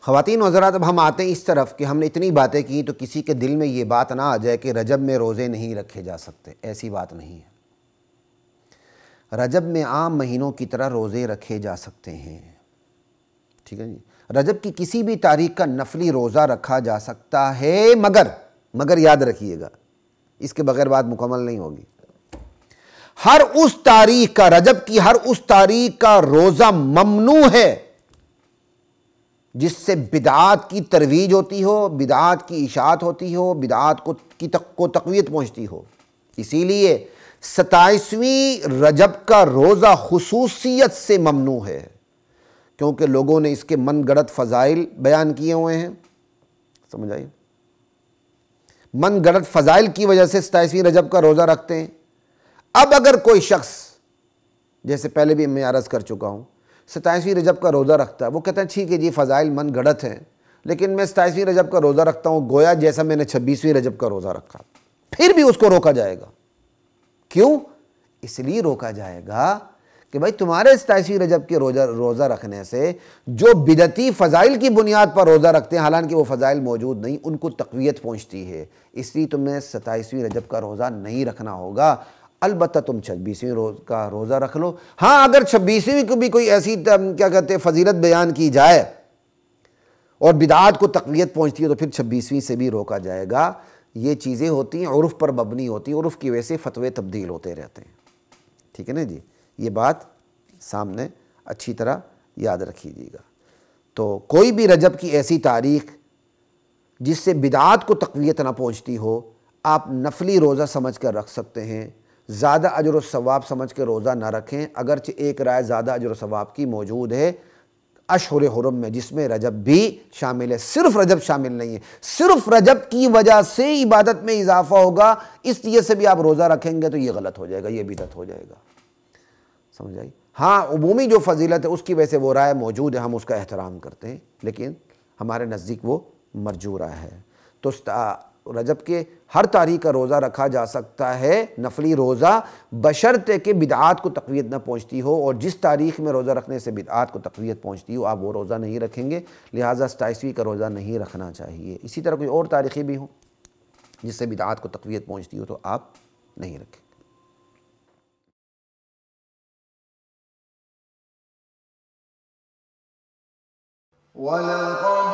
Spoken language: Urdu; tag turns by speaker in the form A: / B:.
A: خواتین و حضرات، اب ہم آتے ہیں اس طرف کہ ہم نے اتنی باتیں کی تو کسی کے دل میں یہ بات نہ آ جائے کہ رجب میں روزے نہیں رکھے جا سکتے. ایسی بات نہیں ہے. رجب میں عام مہینوں کی طرح روزے رکھے جا سکتے ہیں. ٹھیک ہے جی. رجب کی کسی بھی تاریخ کا نفلی روزہ رکھا جا سکتا ہے، مگر یاد رکھیے گا اس کے بغیر بات مکمل نہیں ہوگی. ہر اس تاریخ کا، رجب کی ہر اس تاریخ کا روزہ ممنوع ہے جس سے بدعات کی ترویج ہوتی ہو، بدعات کی اشاعت ہوتی ہو، بدعات کو تقویت پہنچتی ہو. اسی لیے 27ویں رجب کا روزہ خصوصیت سے ممنوع ہے، کیونکہ لوگوں نے اس کے من گڑت فضائل بیان کیے ہوئے ہیں. سمجھ آئی؟ من گڑت فضائل کی وجہ سے 27ویں رجب کا روزہ رکھتے ہیں. اب اگر کوئی شخص، جیسے پہلے بھی میں عرض کر چکا ہوں، 27ویں رجب کا روزہ رکھتا ہے، وہ کہتا ہے ٹھیک ہے جی فضائل من گڑت ہیں، لیکن میں 27ویں رجب کا روزہ رکھتا ہوں گویا جیسا میں نے 26ویں رجب کا روزہ رکھا. پھر بھی اس کو روکا جائے گا. کیوں؟ اس لیے روکا جائے گا کہ بھائی تمہارے 27ویں رجب کے روزہ رکھنے سے جو بدعتی فضائل کی بنیاد پر روزہ رکھتے ہیں، حالانکہ وہ فضائل موجود نہیں، ان کو تقویت پہنچتی ہے. اس لیے تمہیں 27ویں رجب کا روزہ نہیں رکھنا ہوگا. البتہ تم 26ویں کا روزہ رکھ لو. ہاں اگر 26ویں کو بھی کوئی ایسی فضیلت بیان کی جائے اور بدعات کو تقویت پہنچتی ہے تو پھر 26ویں سے بھی روکا جائے گا. یہ چیزیں ہوتی ہیں عرف پر مبنی ہوتی ہیں، عرف کی وجہ سے فتوے تبدیل ہوتے رہتے ہیں. ٹھیک ہے نا جی. یہ بات سامنے اچھی طرح یاد رکھیے گا. تو کوئی بھی رجب کی ایسی تاریخ جس سے بدعات کو تقویت نہ پہنچتی ہو، آپ نفلی روزہ سمجھ کر رکھ سکتے ہیں. زیادہ اجر و ثواب سمجھ کے روزہ نہ رکھیں، اگرچہ ایک رائے زیادہ اجر و ثواب کی موجود ہے اشہر حرم میں، جس میں رجب بھی شامل ہے. صرف رجب شامل نہیں ہے. صرف رجب کی وجہ سے عبادت میں اضافہ ہوگا، اس لیے سے بھی آپ روزہ رکھیں گے تو یہ غلط ہو جائے گا، یہ بدعت ہو جائے گا. سمجھ آئی؟ ہاں عمومی جو فضیلت ہے اس کی وجہ سے وہ رائے موجود ہے، ہم اس کا احترام کرتے ہیں، لیکن ہمارے نزدیک وہ مرجوع رائے ہے. تو رجب کے ہر تاریخ کا روزہ رکھا جا سکتا ہے، نفلی روزہ، بشرطے کہ بدعات کو تقویت نہ پہنچتی ہو. اور جس تاریخ میں روزہ رکھنے سے بدعات کو تقویت پہنچتی ہو آپ وہ روزہ نہیں رکھیں گے، لہٰذا 27ویں کا روزہ نہیں رکھنا چاہیے. اسی طرح کوئی اور تاریخیں بھی ہوں جس سے بدعات کو تقویت پہنچتی ہو تو آپ نہیں رکھیں.
B: وَلَقَدْ